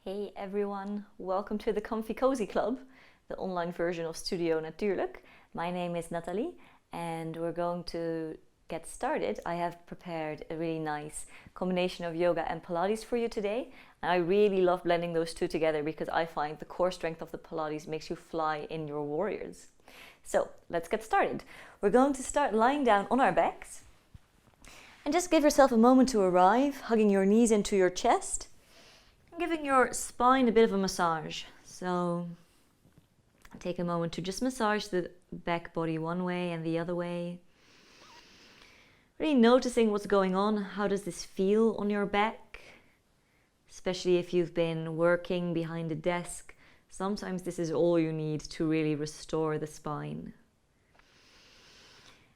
Hey everyone, welcome to the Comfy Cozy Club, the online version of Studio Natuurlijk. My name is Natalie and we're going to get started. I have prepared a really nice combination of yoga and Pilates for you today. And I really love blending those two together because I find the core strength of the Pilates makes you fly in your warriors. So let's get started. We're going to start lying down on our backs and just give yourself a moment to arrive, hugging your knees into your chest. Giving your spine a bit of a massage. So take a moment to just massage the back body one way and the other way. Really noticing what's going on. How does this feel on your back? Especially if you've been working behind a desk. Sometimes this is all you need to really restore the spine.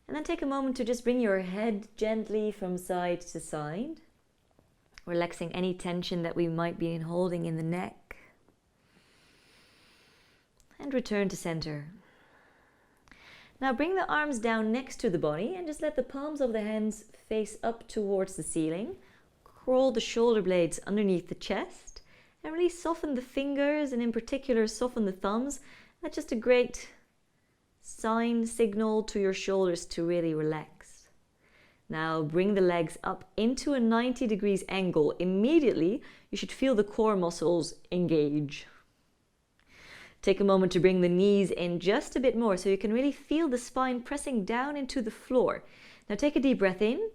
And then take a moment to just bring your head gently from side to side. Relaxing any tension that we might be holding in the neck. And return to center. Now bring the arms down next to the body and just let the palms of the hands face up towards the ceiling. Crawl the shoulder blades underneath the chest and really soften the fingers, and in particular soften the thumbs. That's just a great signal to your shoulders to really relax. Now bring the legs up into a 90 degrees angle. Immediately, you should feel the core muscles engage. Take a moment to bring the knees in just a bit more so you can really feel the spine pressing down into the floor. Now take a deep breath in.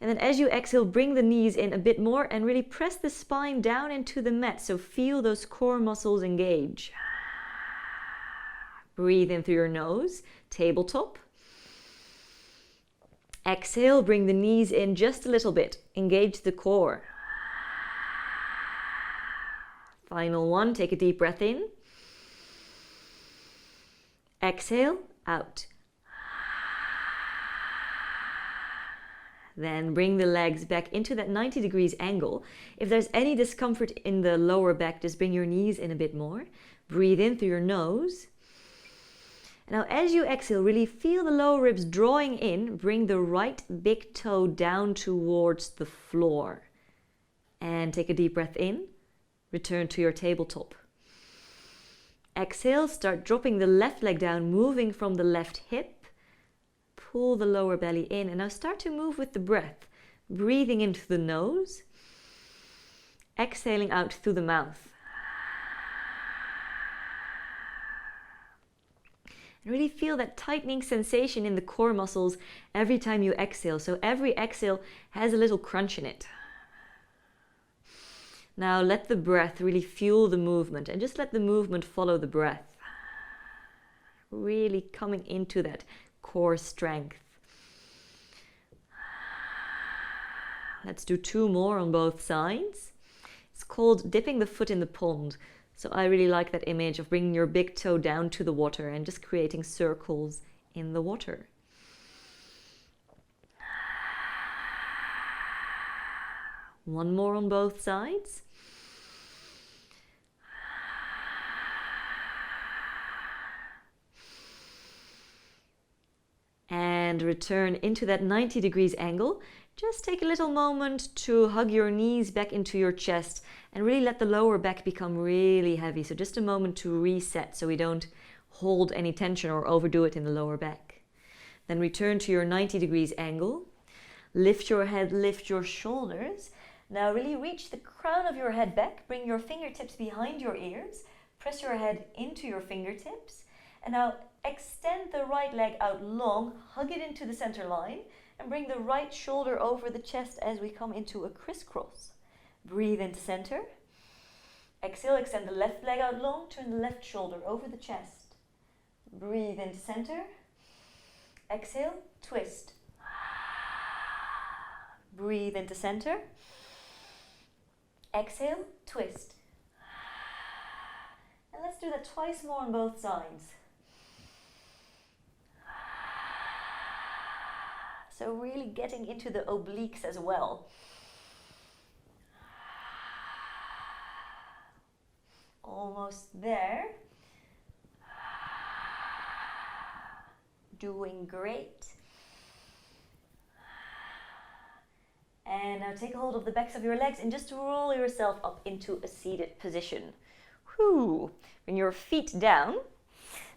And then as you exhale, bring the knees in a bit more and really press the spine down into the mat. So feel those core muscles engage. Breathe in through your nose, tabletop. Exhale, bring the knees in just a little bit. Engage the core. Final one, take a deep breath in. Exhale, out. Then bring the legs back into that 90 degrees angle. If there's any discomfort in the lower back, just bring your knees in a bit more. Breathe in through your nose. Now as you exhale, really feel the lower ribs drawing in. Bring the right big toe down towards the floor. And take a deep breath in. Return to your tabletop. Exhale, start dropping the left leg down, moving from the left hip. Pull the lower belly in and now start to move with the breath. Breathing into the nose. Exhaling out through the mouth. And really feel that tightening sensation in the core muscles every time you exhale. So every exhale has a little crunch in it. Now let the breath really fuel the movement and just let the movement follow the breath. Really coming into that core strength. Let's do two more on both sides. It's called dipping the foot in the pond. So I really like that image of bringing your big toe down to the water and just creating circles in the water. One more on both sides. And return into that 90 degrees angle. Just take a little moment to hug your knees back into your chest and really let the lower back become really heavy. So just a moment to reset so we don't hold any tension or overdo it in the lower back. Then return to your 90 degrees angle. Lift your head, lift your shoulders. Now really reach the crown of your head back. Bring your fingertips behind your ears. Press your head into your fingertips. And now extend the right leg out long. Hug it into the center line. And bring the right shoulder over the chest as we come into a crisscross. Breathe into center. Exhale, extend the left leg out long. Turn the left shoulder over the chest. Breathe into center. Exhale, twist. Breathe into center. Exhale, twist. And let's do that twice more on both sides. So really getting into the obliques as well. Almost there. Doing great. And exhale. And let's do that twice more on both sides. So really getting into the obliques as well. Almost there. Doing great. Doing great. And exhale. And let's do that twice more on both sides. So really getting into the obliques as well. Doing great. And exhale. And let's do that twice more on both sides. So really getting into the obliques as well. Almost there. Doing great. And now take a hold of the backs of your legs and just roll yourself up into a seated position. Whew. Bring your feet down.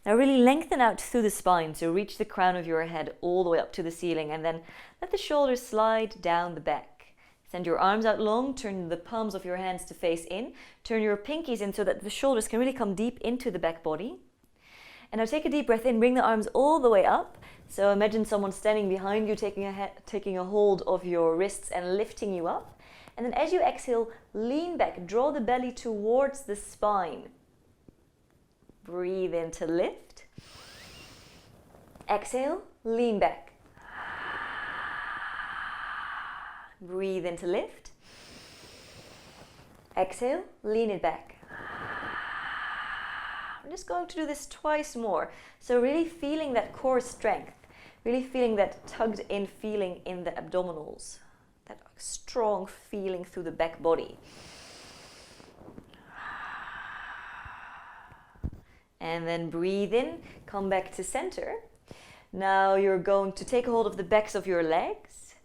Now really lengthen out through the spine, so reach the crown of your head all the way up to the ceiling, and then let the shoulders slide down the back. Send your arms out long, turn the palms of your hands to face in, turn your pinkies in so that the shoulders can really come deep into the back body. And now take a deep breath in, bring the arms all the way up. So imagine someone standing behind you, taking a hold of your wrists and lifting you up. And then as you exhale, lean back, draw the belly towards the spine. Breathe in to lift. Exhale, lean back. Breathe in to lift. Exhale, lean it back. I'm just going to do this twice more. So really feeling that core strength, really feeling that tugged in feeling in the abdominals, that strong feeling through the back body. And then breathe in, come back to center. Now you're going to take a hold of the backs of your legs.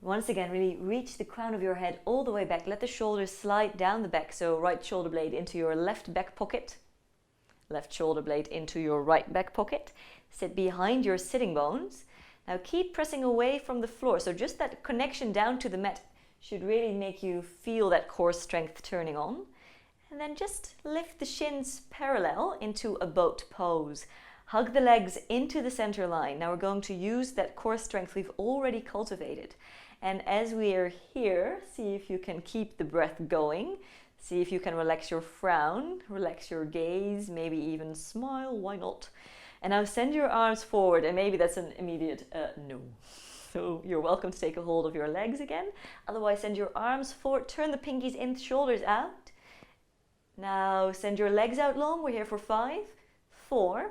Once again, really reach the crown of your head all the way back. Let the shoulders slide down the back. So right shoulder blade into your left back pocket. Left shoulder blade into your right back pocket. Sit behind your sitting bones. Now keep pressing away from the floor. So just that connection down to the mat should really make you feel that core strength turning on. And then just lift the shins parallel into a boat pose. Hug the legs into the center line. Now we're going to use that core strength we've already cultivated. And as we are here, see if you can keep the breath going. See if you can relax your frown, relax your gaze, maybe even smile, why not? And now send your arms forward, and maybe that's an immediate no. So you're welcome to take a hold of your legs again. Otherwise, send your arms forward, turn the pinkies in, shoulders out. Now send your legs out long. We're here for 5, 4,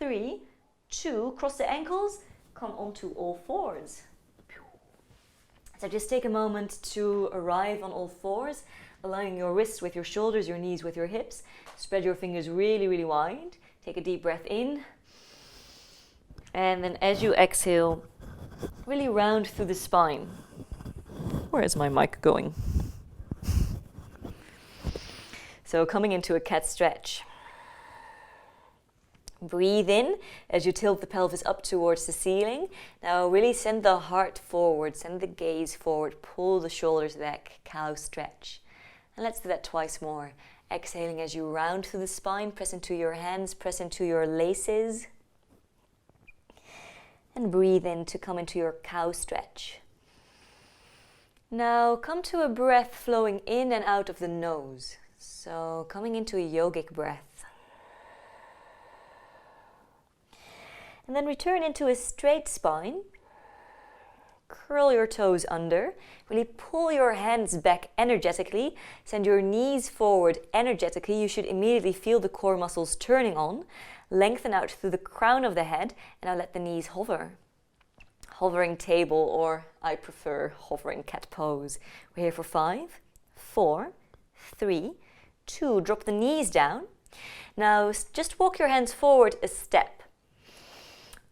3, 2. Cross the ankles. Come onto all fours. So just take a moment to arrive on all fours, aligning your wrists with your shoulders, your knees with your hips. Spread your fingers really, really wide. Take a deep breath in. And then as you exhale, really round through the spine. Where is my mic going? So coming into a cat stretch. Breathe in as you tilt the pelvis up towards the ceiling. Now really send the heart forward, send the gaze forward, pull the shoulders back, cow stretch. And let's do that twice more. Exhaling as you round through the spine, press into your hands, press into your laces. And breathe in to come into your cow stretch. Now come to a breath flowing in and out of the nose. So coming into a yogic breath. And then return into a straight spine. Curl your toes under. Really pull your hands back energetically. Send your knees forward energetically. You should immediately feel the core muscles turning on. Lengthen out through the crown of the head. And now let the knees hover. Hovering table, or I prefer hovering cat pose. We're here for 5, 4, 3, 2. Drop the knees down. Now just walk your hands forward a step.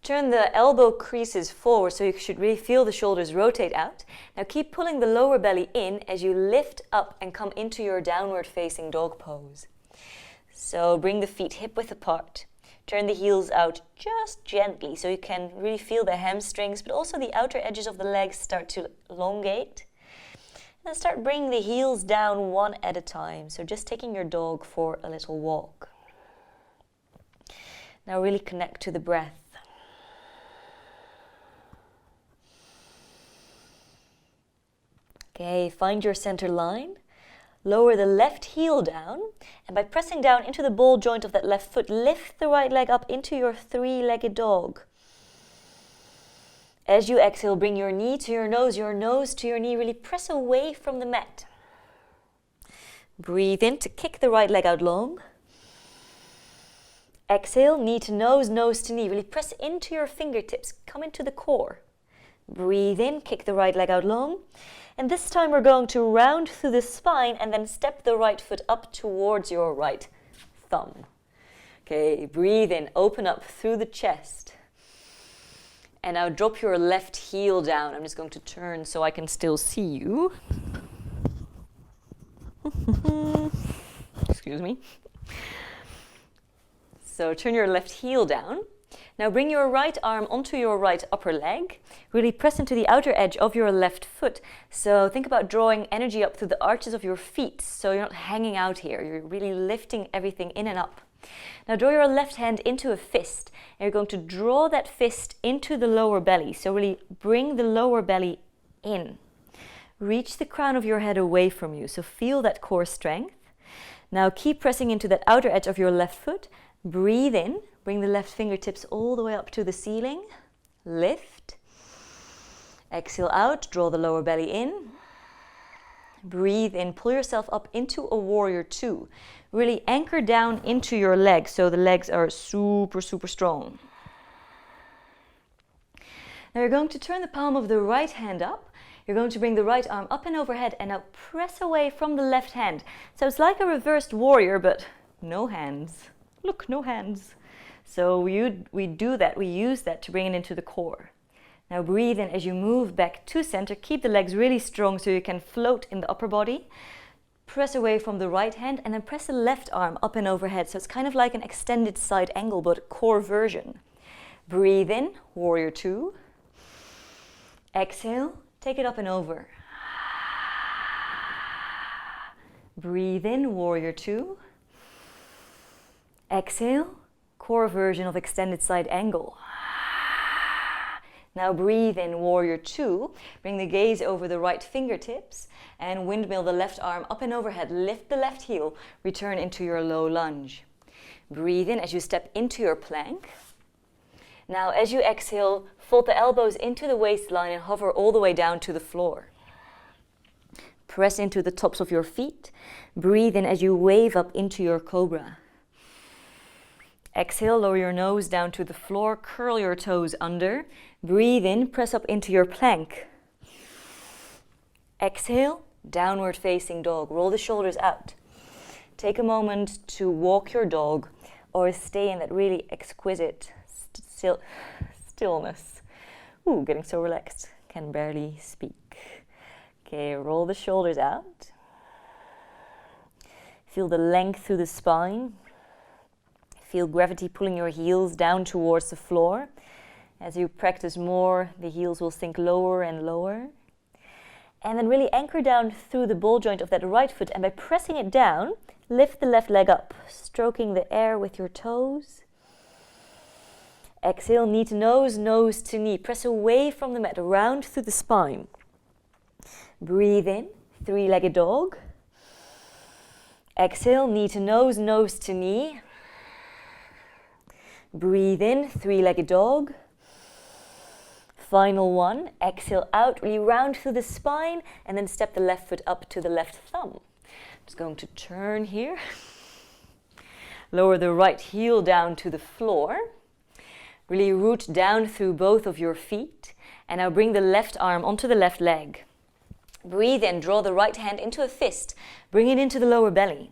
Turn the elbow creases forward so you should really feel the shoulders rotate out. Now keep pulling the lower belly in as you lift up and come into your downward facing dog pose. So bring the feet hip width apart. Turn the heels out just gently so you can really feel the hamstrings, but also the outer edges of the legs start to elongate. And start bringing the heels down one at a time. So just taking your dog for a little walk. Now really connect to the breath. Okay, find your center line. Lower the left heel down, and by pressing down into the ball joint of that left foot, lift the right leg up into your three-legged dog. As you exhale, bring your knee to your nose to your knee. Really press away from the mat. Breathe in to kick the right leg out long. Exhale, knee to nose to knee. Really press into your fingertips. Come into the core. Breathe in, kick the right leg out long. And this time we're going to round through the spine and then step the right foot up towards your right thumb. Okay, breathe in, open up through the chest. And now drop your left heel down. I'm just going to turn so I can still see you. Excuse me. So turn your left heel down. Now bring your right arm onto your right upper leg. Really press into the outer edge of your left foot. So think about drawing energy up through the arches of your feet. So you're not hanging out here. You're really lifting everything in and up. Now draw your left hand into a fist. And you're going to draw that fist into the lower belly. So really bring the lower belly in. Reach the crown of your head away from you. So feel that core strength. Now keep pressing into that outer edge of your left foot. Breathe in. Bring the left fingertips all the way up to the ceiling. Lift. Exhale out. Draw the lower belly in. Breathe in. Pull yourself up into a warrior two. Really anchor down into your legs so the legs are super, super strong. Now you're going to turn the palm of the right hand up. You're going to bring the right arm up and overhead and now press away from the left hand. So it's like a reversed warrior, but no hands. Look, no hands. So we do that, we use that to bring it into the core. Now breathe in as you move back to center. Keep the legs really strong so you can float in the upper body. Press away from the right hand and then press the left arm up and overhead. So it's kind of like an extended side angle, but core version. Breathe in, warrior two. Exhale, take it up and over. Breathe in, warrior two. Exhale, core version of extended side angle. Now breathe in, warrior two. Bring the gaze over the right fingertips and windmill the left arm up and overhead. Lift the left heel, return into your low lunge. Breathe in as you step into your plank. Now as you exhale, fold the elbows into the waistline and hover all the way down to the floor. Press into the tops of your feet. Breathe in as you wave up into your cobra. Exhale, lower your nose down to the floor, curl your toes under. Breathe in, press up into your plank. Exhale, downward facing dog. Roll the shoulders out. Take a moment to walk your dog or stay in that really exquisite stillness. Ooh, getting so relaxed, can barely speak. Okay, roll the shoulders out. Feel the length through the spine. Feel gravity pulling your heels down towards the floor. As you practice more, the heels will sink lower and lower. And then really anchor down through the ball joint of that right foot, and by pressing it down, lift the left leg up, stroking the air with your toes. Exhale, knee to nose, nose to knee. Press away from the mat, round through the spine. Breathe in, three-legged dog. Exhale, knee to nose, nose to knee. Breathe in, three-legged dog. Final one. Exhale out, really round through the spine, and then step the left foot up to the left thumb. Just going to turn here. Lower the right heel down to the floor. Really root down through both of your feet. And now bring the left arm onto the left leg. Breathe in, draw the right hand into a fist. Bring it into the lower belly.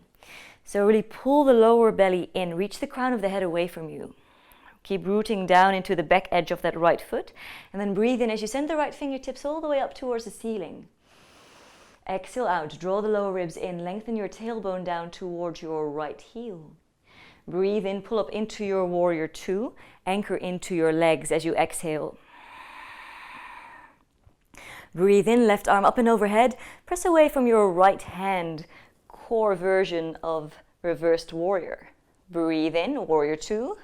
So really pull the lower belly in. Reach the crown of the head away from you. Keep rooting down into the back edge of that right foot. And then breathe in as you send the right fingertips all the way up towards the ceiling. Exhale out. Draw the lower ribs in. Lengthen your tailbone down towards your right heel. Breathe in. Pull up into your warrior two. Anchor into your legs as you exhale. Breathe in. Left arm up and overhead. Press away from your right hand. Core version of reversed warrior. Breathe in. Warrior two.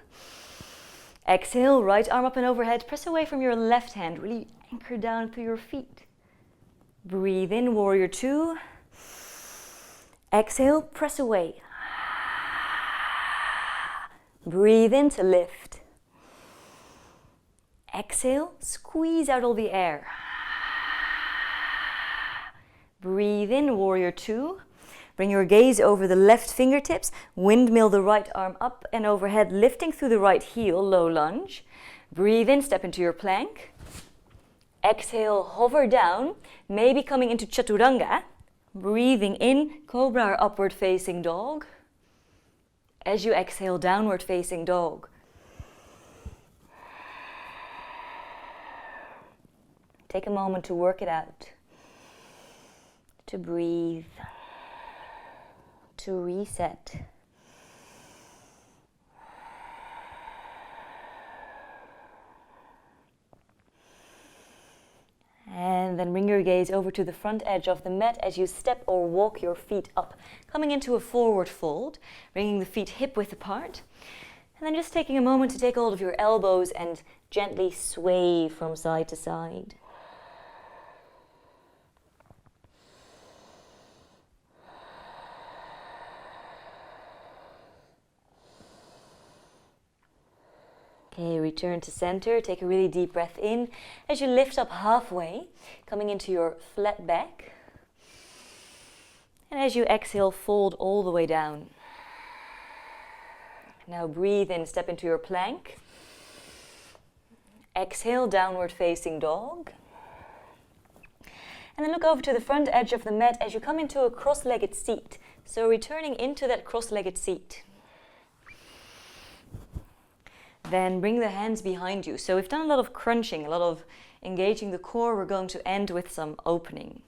Exhale, right arm up and overhead. Press away from your left hand. Really anchor down through your feet. Breathe in, warrior two. Exhale, press away. Breathe in to lift. Exhale, squeeze out all the air. Breathe in, warrior two. Bring your gaze over the left fingertips, windmill the right arm up and overhead, lifting through the right heel, low lunge. Breathe in, step into your plank. Exhale, hover down, maybe coming into chaturanga. Breathing in, cobra or upward facing dog. As you exhale, downward facing dog. Take a moment to work it out, to breathe, to reset. And then bring your gaze over to the front edge of the mat as you step or walk your feet up, coming into a forward fold, bringing the feet hip-width apart. And then just taking a moment to take hold of your elbows and gently sway from side to side. Okay, return to center. Take a really deep breath in as you lift up halfway, coming into your flat back. And as you exhale, fold all the way down. Now breathe in, step into your plank. Exhale, downward facing dog. And then look over to the front edge of the mat as you come into a cross-legged seat. So returning into that cross-legged seat. Then bring the hands behind you. So we've done a lot of crunching, a lot of engaging the core. We're going to end with some opening.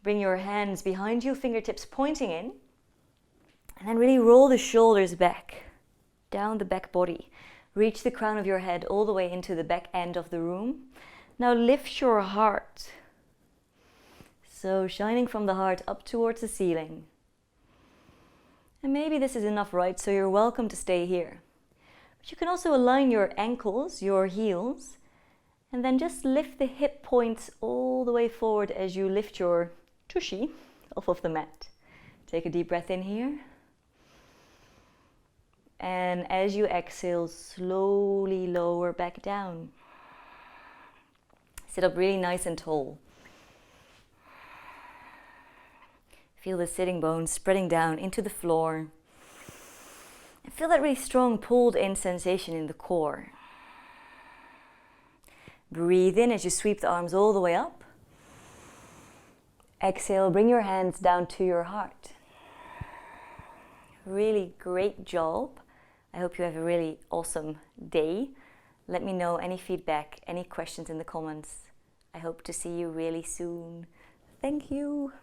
Bring your hands behind you, fingertips pointing in. And then really roll the shoulders back, down the back body. Reach the crown of your head all the way into the back end of the room. Now lift your heart. So shining from the heart up towards the ceiling. And maybe this is enough, right? So you're welcome to stay here. But you can also align your ankles, your heels, and then just lift the hip points all the way forward as you lift your tushy off of the mat. Take a deep breath in here. And as you exhale, slowly lower back down. Sit up really nice and tall. Feel the sitting bones spreading down into the floor. And feel that really strong pulled in sensation in the core. Breathe in as you sweep the arms all the way up. Exhale, bring your hands down to your heart. Really great job. I hope you have a really awesome day. Let me know any feedback, any questions in the comments. I hope to see you really soon. Thank you.